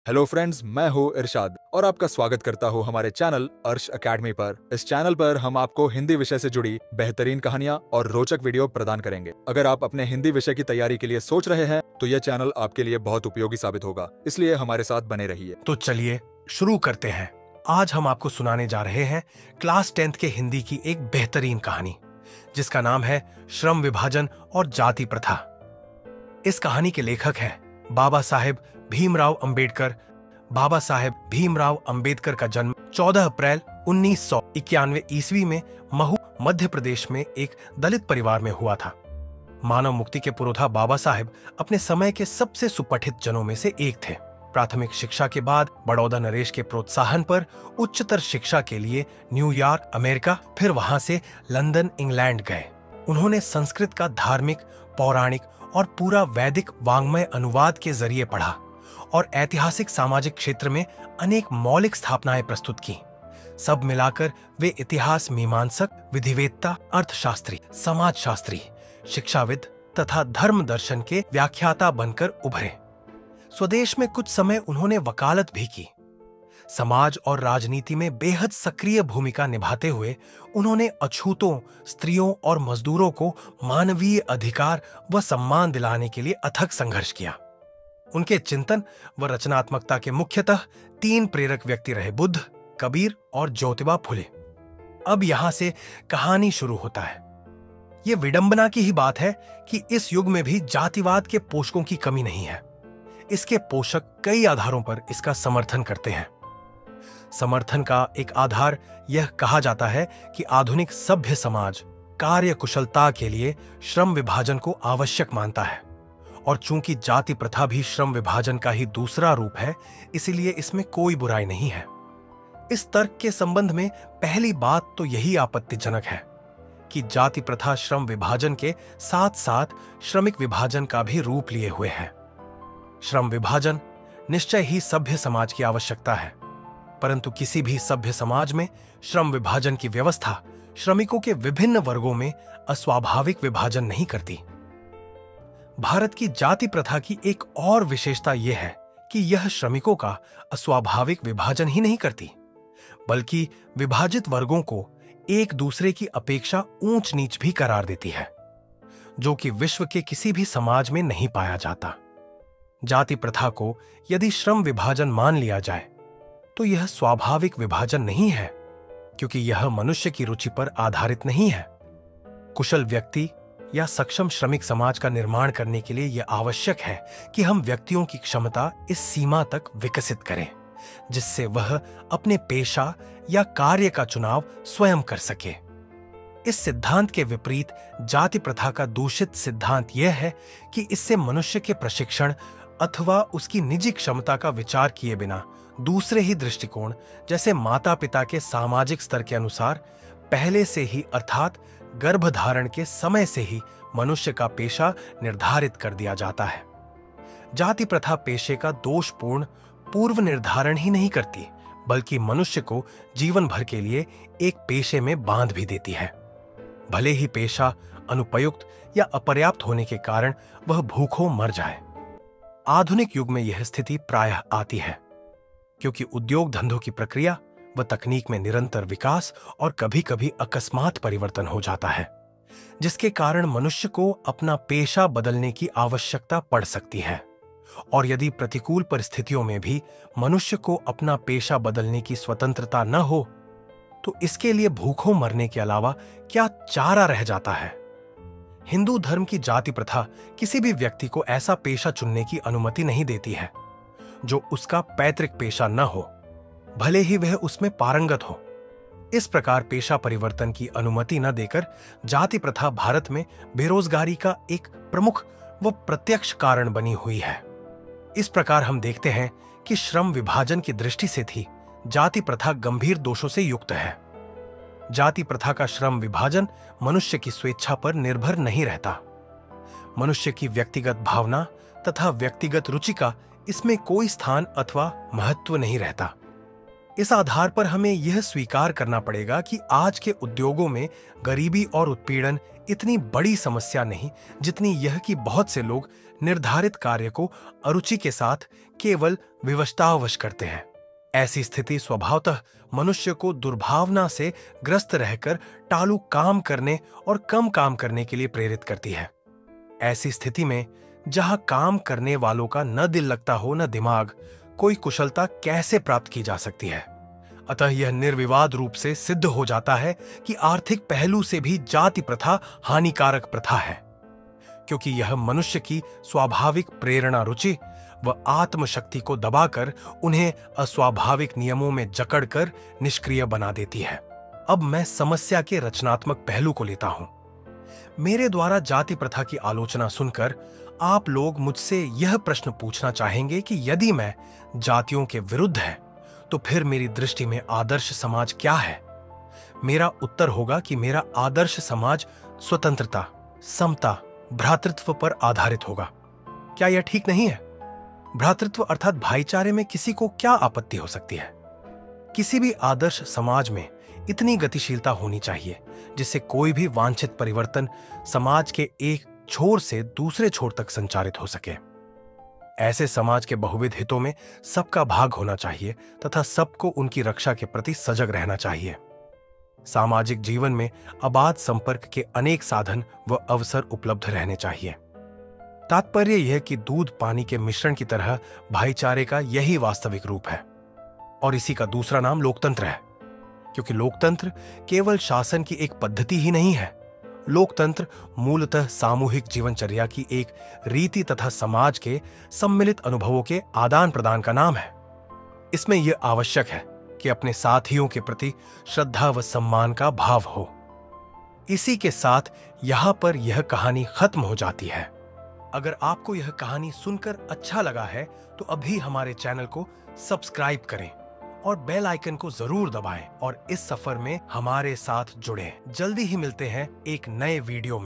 Hello friends, मैं हूँ इरशाद और आपका स्वागत करता हूँ हमारे चैनल अर्श एकेडमी पर। इस चैनल पर हम आपको हिंदी विषय से जुड़ी बेहतरीन कहानियाँ और रोचक वीडियो प्रदान करेंगे। अगर आप अपने हिंदी विषय की तैयारी के लिए सोच रहे हैं तो यह चैनल आपके लिए बहुत उपयोगी साबित होगा, इसलिए हमारे साथ बने रहिए। तो चलिए शुरू करते हैं। आज हम आपको सुनाने जा रहे हैं क्लास 10th के हिंदी की एक बेहतरीन कहानी, जिसका नाम है श्रम विभाजन और जाति प्रथा। इस कहानी के लेखक हैं बाबा साहेब भीमराव अंबेडकर। बाबा साहेब भीमराव अंबेडकर का जन्म 14 अप्रैल 1991 ईस्वी में महू, मध्य प्रदेश में एक दलित परिवार में हुआ था। मानव मुक्ति के पुरोधा बाबा साहेब अपने समय के सबसे सुपठित जनों में से एक थे। प्राथमिक शिक्षा के बाद बड़ौदा नरेश के प्रोत्साहन पर उच्चतर शिक्षा के लिए न्यूयॉर्क अमेरिका, फिर वहां से लंदन इंग्लैंड गए। उन्होंने संस्कृत का धार्मिक, पौराणिक और पूरा वैदिक वाङ्मय अनुवाद के जरिए पढ़ा और ऐतिहासिक सामाजिक क्षेत्र में अनेक मौलिक स्थापनाएं प्रस्तुत की। सब मिलाकर वे इतिहास मीमांसक, विधिवेत्ता, अर्थशास्त्री, समाजशास्त्री, शिक्षाविद तथा धर्म दर्शन के व्याख्याता बनकर उभरे। स्वदेश में कुछ समय उन्होंने वकालत भी की। समाज और राजनीति में बेहद सक्रिय भूमिका निभाते हुए उन्होंने अछूतों, स्त्रियों और मजदूरों को मानवीय अधिकार व सम्मान दिलाने के लिए अथक संघर्ष किया। उनके चिंतन व रचनात्मकता के मुख्यतः 3 प्रेरक व्यक्ति रहे: बुद्ध, कबीर और ज्योतिबा फुले। अब यहां से कहानी शुरू होता है। ये विडंबना की ही बात है कि इस युग में भी जातिवाद के पोषकों की कमी नहीं है। इसके पोषक कई आधारों पर इसका समर्थन करते हैं। समर्थन का एक आधार यह कहा जाता है कि आधुनिक सभ्य समाज कार्य कुशलता के लिए श्रम विभाजन को आवश्यक मानता है, और चूंकि जाति प्रथा भी श्रम विभाजन का ही दूसरा रूप है, इसलिए इसमें कोई बुराई नहीं है। इस तर्क के संबंध में पहली बात तो यही आपत्तिजनक है कि जाति प्रथा श्रम विभाजन के साथ साथ श्रमिक विभाजन का भी रूप लिए हुए है। श्रम विभाजन निश्चय ही सभ्य समाज की आवश्यकता है, परंतु किसी भी सभ्य समाज में श्रम विभाजन की व्यवस्था श्रमिकों के विभिन्न वर्गों में अस्वाभाविक विभाजन नहीं करती। भारत की जाति प्रथा की एक और विशेषता यह है कि यह श्रमिकों का अस्वाभाविक विभाजन ही नहीं करती, बल्कि विभाजित वर्गों को एक दूसरे की अपेक्षा ऊंच नीच भी करार देती है, जो कि विश्व के किसी भी समाज में नहीं पाया जाता। जाति प्रथा को यदि श्रम विभाजन मान लिया जाए तो यह स्वाभाविक विभाजन नहीं है, क्योंकि यह मनुष्य की रुचि पर आधारित नहीं है। कुशल व्यक्ति या सक्षम श्रमिक समाज का निर्माण करने के लिए यह आवश्यक है कि हम व्यक्तियों की क्षमता इस सीमा तक विकसित करें जिससे वह अपने पेशा या कार्य का चुनाव स्वयं कर सके। इस सिद्धांत के विपरीत जाति प्रथा का दूषित सिद्धांत यह है कि इससे मनुष्य के प्रशिक्षण अथवा उसकी निजी क्षमता का विचार किए बिना दूसरे ही दृष्टिकोण, जैसे माता पिता के सामाजिक स्तर के अनुसार पहले से ही अर्थात गर्भधारण के समय से ही मनुष्य का पेशा निर्धारित कर दिया जाता है। जाति प्रथा पेशे का दोषपूर्ण पूर्व निर्धारण ही नहीं करती, बल्कि मनुष्य को जीवन भर के लिए एक पेशे में बांध भी देती है। भले ही पेशा अनुपयुक्त या अपर्याप्त होने के कारण वह भूखों मर जाए। आधुनिक युग में यह स्थिति प्रायः आती है, क्योंकि उद्योग धंधों की प्रक्रिया व तकनीक में निरंतर विकास और कभी-कभी अकस्मात परिवर्तन हो जाता है, जिसके कारण मनुष्य को अपना पेशा बदलने की आवश्यकता पड़ सकती है। और यदि प्रतिकूल परिस्थितियों में भी मनुष्य को अपना पेशा बदलने की स्वतंत्रता न हो, तो इसके लिए भूखों मरने के अलावा क्या चारा रह जाता है। हिंदू धर्म की जाति प्रथा किसी भी व्यक्ति को ऐसा पेशा चुनने की अनुमति नहीं देती है जो उसका पैतृक पेशा न हो, भले ही वह उसमें पारंगत हो। इस प्रकार पेशा परिवर्तन की अनुमति न देकर जाति प्रथा भारत में बेरोजगारी का एक प्रमुख व प्रत्यक्ष कारण बनी हुई है। इस प्रकार हम देखते हैं कि श्रम विभाजन की दृष्टि से थी जाति प्रथा गंभीर दोषों से युक्त है। जाति प्रथा का श्रम विभाजन मनुष्य की स्वेच्छा पर निर्भर नहीं रहता। मनुष्य की व्यक्तिगत भावना तथा व्यक्तिगत रुचि का इसमें कोई स्थान अथवा महत्व नहीं रहता। इस आधार पर हमें यह स्वीकार करना पड़ेगा कि आज के उद्योगों में गरीबी और उत्पीड़न इतनी बड़ी समस्या नहीं जितनी यह कि बहुत से लोग निर्धारित कार्य को अरुचि के साथ केवल विवशतावश करते हैं। ऐसी स्थिति स्वभावतः मनुष्य को दुर्भावना से ग्रस्त रहकर टालू काम करने और कम काम करने के लिए प्रेरित करती है। ऐसी स्थिति में जहां काम करने वालों का न दिल लगता हो न दिमाग, कोई कुशलता कैसे प्राप्त की जा सकती है। अतः यह निर्विवाद रूप से सिद्ध हो जाता है कि आर्थिक पहलू से भी जाति प्रथा हानिकारक प्रथा है, क्योंकि यह मनुष्य की स्वाभाविक प्रेरणा रुचि व आत्मशक्ति को दबाकर उन्हें अस्वाभाविक नियमों में जकड़कर निष्क्रिय बना देती है। अब मैं समस्या के रचनात्मक पहलू को लेता हूं। मेरे द्वारा जाति प्रथा की आलोचना सुनकर आप लोग मुझसे यह प्रश्न पूछना चाहेंगे कि यदि मैं जातियों के विरुद्ध है तो फिर मेरी दृष्टि में आदर्श समाज क्या है। मेरा उत्तर होगा कि मेरा आदर्श समाज स्वतंत्रता, समता, भ्रातृत्व पर आधारित होगा। क्या यह ठीक नहीं है? भ्रातृत्व अर्थात भाईचारे में किसी को क्या आपत्ति हो सकती है? किसी भी आदर्श समाज में इतनी गतिशीलता होनी चाहिए जिससे कोई भी वांछित परिवर्तन समाज के एक छोर से दूसरे छोर तक संचारित हो सके। ऐसे समाज के बहुविध हितों में सबका भाग होना चाहिए तथा सबको उनकी रक्षा के प्रति सजग रहना चाहिए। सामाजिक जीवन में अबाध संपर्क के अनेक साधन व अवसर उपलब्ध रहने चाहिए। तात्पर्य यह कि दूध पानी के मिश्रण की तरह भाईचारे का यही वास्तविक रूप है। और इसी का दूसरा नाम लोकतंत्र है, क्योंकि लोकतंत्र केवल शासन की एक पद्धति ही नहीं है। लोकतंत्र मूलतः सामूहिक जीवनचर्या की एक रीति तथा समाज के सम्मिलित अनुभवों के आदान प्रदान का नाम है। इसमें यह आवश्यक है कि अपने साथियों के प्रति श्रद्धा व सम्मान का भाव हो। इसी के साथ यहां पर यह कहानी खत्म हो जाती है। अगर आपको यह कहानी सुनकर अच्छा लगा है तो अभी हमारे चैनल को सब्सक्राइब करें और बेल आइकन को जरूर दबाएं और इस सफर में हमारे साथ जुड़ें। जल्दी ही मिलते हैं एक नए वीडियो में।